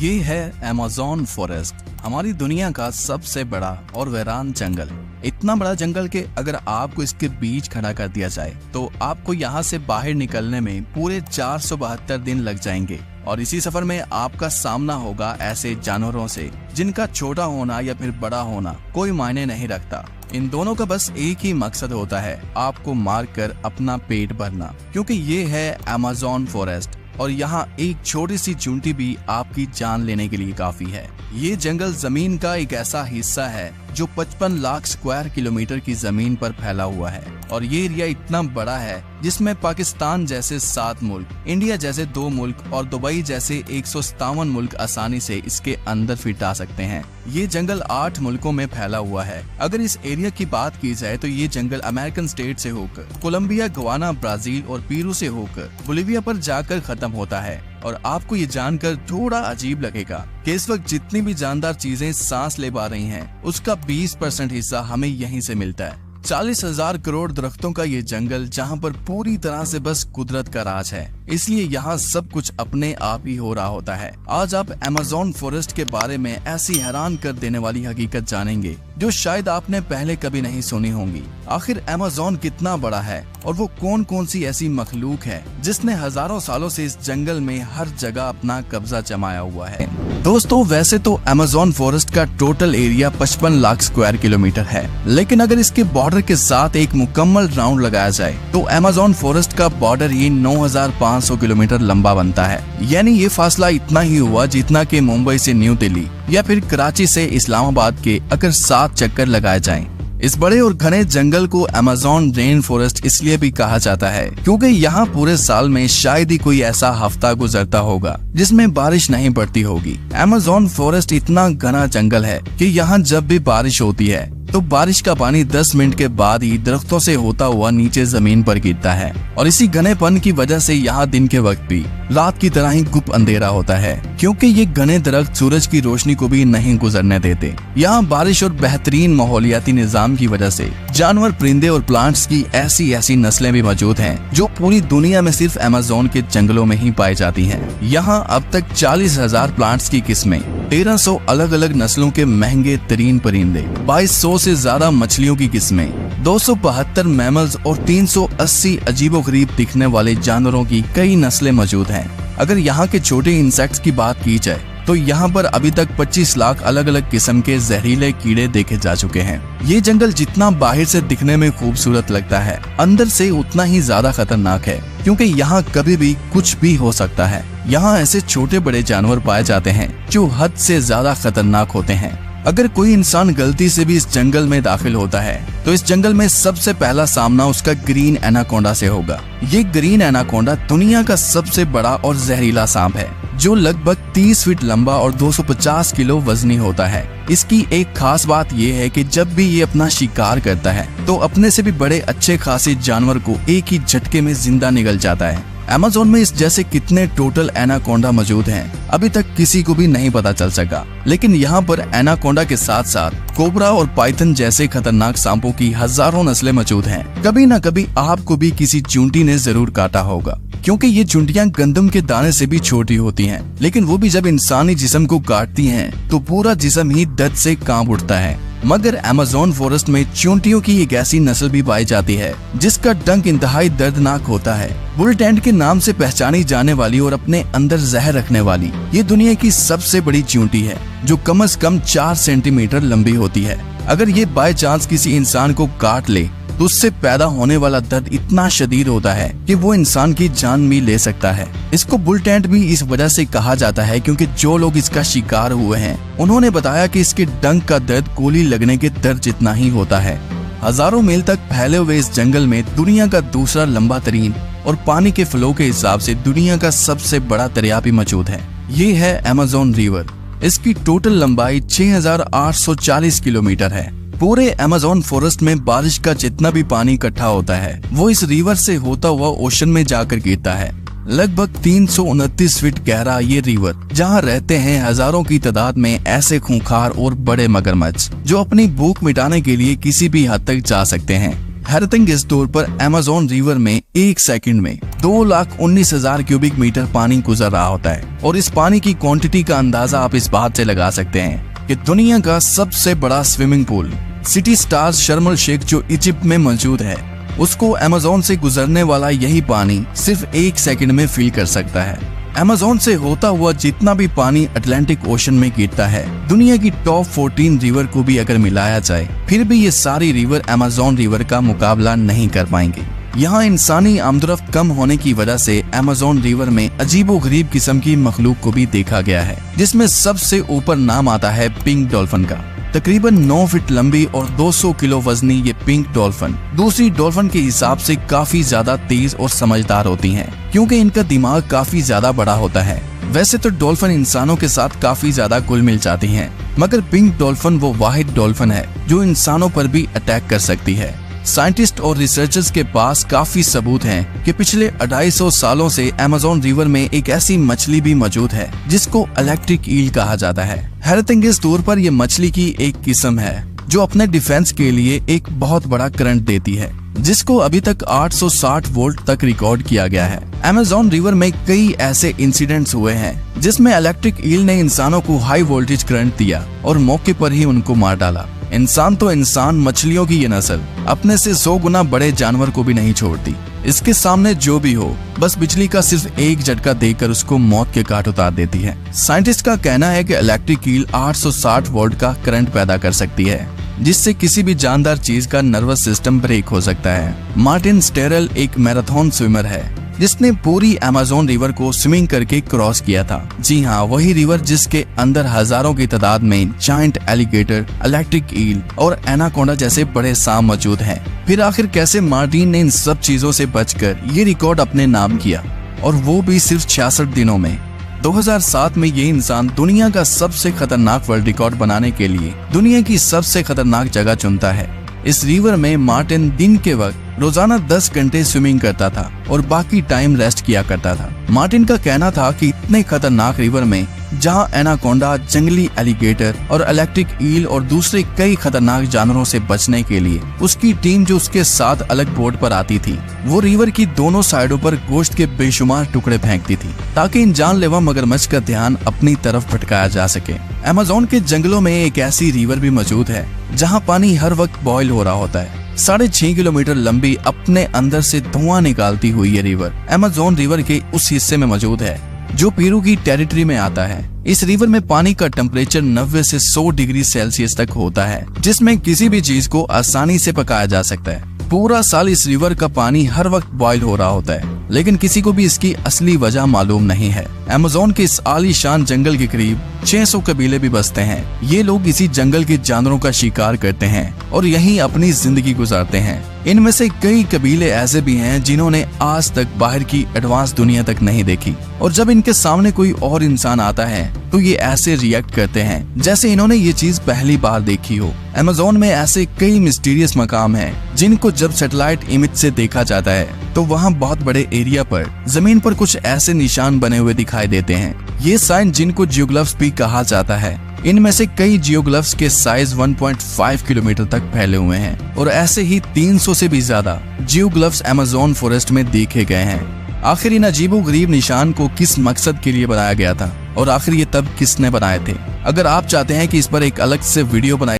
ये है Amazon forest, हमारी दुनिया का सबसे बड़ा और वीरान जंगल। इतना बड़ा जंगल के अगर आपको इसके बीच खड़ा कर दिया जाए तो आपको यहाँ से बाहर निकलने में पूरे 472 दिन लग जाएंगे। और इसी सफर में आपका सामना होगा ऐसे जानवरों से जिनका छोटा होना या फिर बड़ा होना कोई मायने नहीं रखता। इन दोनों का बस एक ही मकसद होता है, आपको मारकर अपना पेट भरना, क्योंकि ये है अमेज़न फॉरेस्ट और यहाँ एक छोटी सी चूंटी भी आपकी जान लेने के लिए काफी है। ये जंगल जमीन का एक ऐसा हिस्सा है जो 55 लाख स्क्वायर किलोमीटर की जमीन पर फैला हुआ है और ये एरिया इतना बड़ा है जिसमें पाकिस्तान जैसे 7 मुल्क, इंडिया जैसे 2 मुल्क और दुबई जैसे 157 मुल्क आसानी से इसके अंदर फिट आ सकते हैं। ये जंगल 8 मुल्कों में फैला हुआ है। अगर इस एरिया की बात की जाए तो ये जंगल अमेरिकन स्टेट से होकर कोलंबिया, गवाना, ब्राजील और पेरू से होकर बोलिविया पर जाकर खत्म होता है। और आपको ये जानकर थोड़ा अजीब लगेगा कि इस वक्त जितनी भी जानदार चीजें सांस ले पा रही हैं, उसका 20% हिस्सा हमें यहीं से मिलता है। 40,000 करोड़ दरख्तों का ये जंगल जहाँ पर पूरी तरह से बस कुदरत का राज है, इसलिए यहाँ सब कुछ अपने आप ही हो रहा होता है। आज आप अमेज़न फॉरेस्ट के बारे में ऐसी हैरान कर देने वाली हकीकत जानेंगे जो शायद आपने पहले कभी नहीं सुनी होंगी। आखिर अमेज़न कितना बड़ा है और वो कौन कौन सी ऐसी मखलूक है जिसने हजारों सालों से इस जंगल में हर जगह अपना कब्जा जमाया हुआ है। दोस्तों, वैसे तो अमेज़न फॉरेस्ट का total area 55 lakh square kilometre है, लेकिन अगर इसके बॉर्डर के साथ एक मुकम्मल राउंड लगाया जाए तो अमेज़न फॉरेस्ट का बॉर्डर ही 9,500 किलोमीटर लंबा बनता है। यानी ये फासला इतना ही हुआ जितना कि मुंबई से न्यू दिल्ली या फिर कराची से इस्लामाबाद के अगर 7 चक्कर लगाए जाएं। इस बड़े और घने जंगल को अमेज़न रेन फॉरेस्ट इसलिए भी कहा जाता है क्योंकि यहाँ पूरे साल में शायद ही कोई ऐसा हफ्ता गुजरता होगा जिसमें बारिश नहीं पड़ती होगी। अमेज़न फॉरेस्ट इतना घना जंगल है कि यहाँ जब भी बारिश होती है तो बारिश का पानी 10 मिनट के बाद ही दरख्तों से होता हुआ नीचे जमीन पर गिरता है और इसी घनेपन की वजह से यहाँ दिन के वक्त भी रात की तरह ही गुप अंधेरा होता है, क्योंकि ये घने दरख्त सूरज की रोशनी को भी नहीं गुजरने देते। यहाँ बारिश और बेहतरीन माहौलियाती निजाम की वजह से जानवर, परिंदे और प्लांट्स की ऐसी नस्लें भी मौजूद हैं जो पूरी दुनिया में सिर्फ अमेज़न के जंगलों में ही पाई जाती हैं। यहाँ अब तक 40,000 प्लांट्स की किस्में, 1300 अलग अलग नस्लों के महंगे तरीन परिंदे, 2200 से ज्यादा मछलियों की किस्में, 272 मैमल्स और 380 अजीबोगरीब दिखने वाले जानवरों की कई नस्लें मौजूद हैं। अगर यहाँ के छोटे इंसेक्ट्स की बात की जाए तो यहाँ पर अभी तक 25 लाख अलग अलग किस्म के जहरीले कीड़े देखे जा चुके हैं। ये जंगल जितना बाहर से दिखने में खूबसूरत लगता है, अंदर से उतना ही ज्यादा खतरनाक है, क्योंकि यहाँ कभी भी कुछ भी हो सकता है। यहाँ ऐसे छोटे बड़े जानवर पाए जाते हैं जो हद से ज्यादा खतरनाक होते हैं। अगर कोई इंसान गलती से भी इस जंगल में दाखिल होता है तो इस जंगल में सबसे पहला सामना उसका ग्रीन एनाकोंडा से होगा। ये ग्रीन एनाकोंडा दुनिया का सबसे बड़ा और जहरीला सांप है जो लगभग 30 फीट लंबा और 250 किलो वजनी होता है। इसकी एक खास बात यह है कि जब भी ये अपना शिकार करता है तो अपने से भी बड़े अच्छे खासे जानवर को एक ही झटके में जिंदा निगल जाता है। अमेज़न में इस जैसे कितने टोटल एनाकोंडा मौजूद हैं अभी तक किसी को भी नहीं पता चल सका, लेकिन यहाँ पर एनाकोंडा के साथ साथ कोबरा और पाइथन जैसे खतरनाक सांपों की हजारों नस्लें मौजूद हैं। कभी न कभी आपको भी किसी चूंटी ने जरूर काटा होगा, क्योंकि ये चूंटियां गंदम के दाने से भी छोटी होती हैं, लेकिन वो भी जब इंसानी जिस्म को काटती हैं तो पूरा जिस्म ही दर्द से कांप उठता है। मगर अमेज़न फॉरेस्ट में चूंटियों की एक ऐसी नस्ल भी पाई जाती है जिसका डंक इंतहाई दर्दनाक होता है। बुल टेंट के नाम से पहचानी जाने वाली और अपने अंदर जहर रखने वाली ये दुनिया की सबसे बड़ी चूंटी है जो कम से कम 4 सेंटीमीटर लंबी होती है। अगर ये बाय चांस किसी इंसान को काट ले तो उससे पैदा होने वाला दर्द इतना शदीद होता है कि वो इंसान की जान भी ले सकता है। इसको बुल टेंट भी इस वजह से कहा जाता है क्योंकि जो लोग इसका शिकार हुए हैं उन्होंने बताया कि इसके डंक का दर्द गोली लगने के दर्द जितना ही होता है। हजारों मील तक फैले हुए इस जंगल में दुनिया का दूसरा लंबा तरीन और पानी के फ्लो के हिसाब से दुनिया का सबसे बड़ा दरिया भी मौजूद है। ये है अमेज़न रिवर। इसकी टोटल लंबाई 6,840 किलोमीटर है। पूरे अमेज़न फॉरेस्ट में बारिश का जितना भी पानी इकट्ठा होता है वो इस रिवर से होता हुआ ओशन में जाकर गिरता है। लगभग 329 फीट गहरा ये रिवर, जहाँ रहते हैं हजारों की तादाद में ऐसे खूंखार और बड़े मगरमच्छ जो अपनी भूख मिटाने के लिए किसी भी हद तक जा सकते हैं। हैरतन इस तौर पर अमेज़न रिवर में एक सेकंड में 2,19,000 क्यूबिक मीटर पानी गुजर रहा होता है। और इस पानी की क्वांटिटी का अंदाजा आप इस बात से लगा सकते हैं कि दुनिया का सबसे बड़ा स्विमिंग पूल सिटी स्टार्स शर्म एल शेख जो इजिप्ट में मौजूद है, उसको अमेज़न से गुजरने वाला यही पानी सिर्फ एक सेकंड में फिल कर सकता है। अमेज़न से होता हुआ जितना भी पानी अटलांटिक ओशन में गिरता है, दुनिया की टॉप 14 रिवर को भी अगर मिलाया जाए, फिर भी ये सारी रिवर अमेज़न रिवर का मुकाबला नहीं कर पाएंगे। यहाँ इंसानी आमदरफ्त कम होने की वजह से अमेज़न रिवर में अजीबोगरीब किस्म की मखलूक को भी देखा गया है, जिसमें सबसे ऊपर नाम आता है पिंक डॉल्फिन का। तकरीबन 9 फीट लंबी और 200 किलो वजनी ये पिंक डॉल्फिन दूसरी डॉल्फिन के हिसाब से काफी ज्यादा तेज और समझदार होती हैं, क्योंकि इनका दिमाग काफी ज्यादा बड़ा होता है। वैसे तो डॉल्फिन इंसानों के साथ काफी ज्यादा घुल मिल जाती हैं, मगर पिंक डॉल्फिन वो वाहिद डॉल्फिन है जो इंसानों पर भी अटैक कर सकती है। साइंटिस्ट और रिसर्चर्स के पास काफी सबूत हैं कि पिछले 250 सालों से अमेज़न रिवर में एक ऐसी मछली भी मौजूद है जिसको इलेक्ट्रिक ईल कहा जाता है। हैरतअंगेज तौर पर यह मछली की एक किस्म है जो अपने डिफेंस के लिए एक बहुत बड़ा करंट देती है, जिसको अभी तक 860 वोल्ट तक रिकॉर्ड किया गया है। अमेज़न रिवर में कई ऐसे इंसिडेंट्स हुए हैं जिसमें इलेक्ट्रिक ईल ने इंसानों को हाई वोल्टेज करंट दिया और मौके पर ही उनको मार डाला। इंसान तो इंसान, मछलियों की ये नस्ल अपने से 100 गुना बड़े जानवर को भी नहीं छोड़ती। इसके सामने जो भी हो, बस बिजली का सिर्फ एक झटका देकर उसको मौत के घाट उतार देती है। साइंटिस्ट का कहना है कि इलेक्ट्रिक ईल 860 वोल्ट का करंट पैदा कर सकती है, जिससे किसी भी जानदार चीज का नर्वस सिस्टम ब्रेक हो सकता है। मार्टिन स्टेरल एक मैराथन स्विमर है जिसने पूरी अमेज़न रिवर को स्विमिंग करके क्रॉस किया था। जी हाँ, वही रिवर जिसके अंदर हजारों की तादाद में जायंट एलिगेटर, इलेक्ट्रिक ईल और एनाकोंडा जैसे बड़े सांप मौजूद हैं। फिर आखिर कैसे मार्टिन ने इन सब चीजों से बचकर ये रिकॉर्ड अपने नाम किया, और वो भी सिर्फ 66 दिनों में। 2007 में ये इंसान दुनिया का सबसे खतरनाक वर्ल्ड रिकॉर्ड बनाने के लिए दुनिया की सबसे खतरनाक जगह चुनता है। इस रिवर में मार्टिन दिन के वक्त रोजाना 10 घंटे स्विमिंग करता था और बाकी टाइम रेस्ट किया करता था। मार्टिन का कहना था कि इतने खतरनाक रिवर में जहां एनाकोंडा, जंगली एलिगेटर और इलेक्ट्रिक ईल और दूसरे कई खतरनाक जानवरों से बचने के लिए उसकी टीम जो उसके साथ अलग बोट पर आती थी, वो रिवर की दोनों साइडों पर गोश्त के बेशुमार टुकड़े फेंकती थी ताकि इन जानलेवा मगरमच्छ का ध्यान अपनी तरफ भटकाया जा सके। अमेज़न के जंगलों में एक ऐसी रिवर भी मौजूद है जहाँ पानी हर वक्त बॉयल हो रहा होता है। 6.5 किलोमीटर लंबी, अपने अंदर से धुआं निकालती हुई ये रिवर अमेज़न रिवर के उस हिस्से में मौजूद है जो पेरू की टेरिटरी में आता है। इस रिवर में पानी का टेम्परेचर 90 से 100 डिग्री सेल्सियस तक होता है, जिसमें किसी भी चीज को आसानी से पकाया जा सकता है। पूरा साल इस रिवर का पानी हर वक्त बॉयल हो रहा होता है, लेकिन किसी को भी इसकी असली वजह मालूम नहीं है। अमेज़न के इस आलीशान जंगल के करीब 600 कबीले भी बसते हैं। ये लोग इसी जंगल के जानवरों का शिकार करते हैं और यहीं अपनी जिंदगी गुजारते हैं। इनमें से कई कबीले ऐसे भी हैं जिन्होंने आज तक बाहर की एडवांस दुनिया तक नहीं देखी, और जब इनके सामने कोई और इंसान आता है तो ये ऐसे रिएक्ट करते हैं जैसे इन्होंने ये चीज पहली बार देखी हो। अमेज़न में ऐसे कई मिस्टीरियस मकाम हैं जिनको जब सैटेलाइट इमेज से देखा जाता है तो वहाँ बहुत बड़े एरिया पर जमीन पर कुछ ऐसे निशान बने हुए दिखाई देते हैं। ये साइन जिनको जियोग्लिफ्स भी कहा जाता है। इनमें से कई जियोग्लिफ्स के साइज 1.5 किलोमीटर तक फैले हुए हैं और ऐसे ही 300 से भी ज्यादा जियोग्लिफ्स अमेज़न फॉरेस्ट में देखे गए हैं। आखिर इन अजीबोगरीब निशान को किस मकसद के लिए बनाया गया था और आखिर ये तब किसने बनाए थे? अगर आप चाहते हैं कि इस पर एक अलग से वीडियो बनाई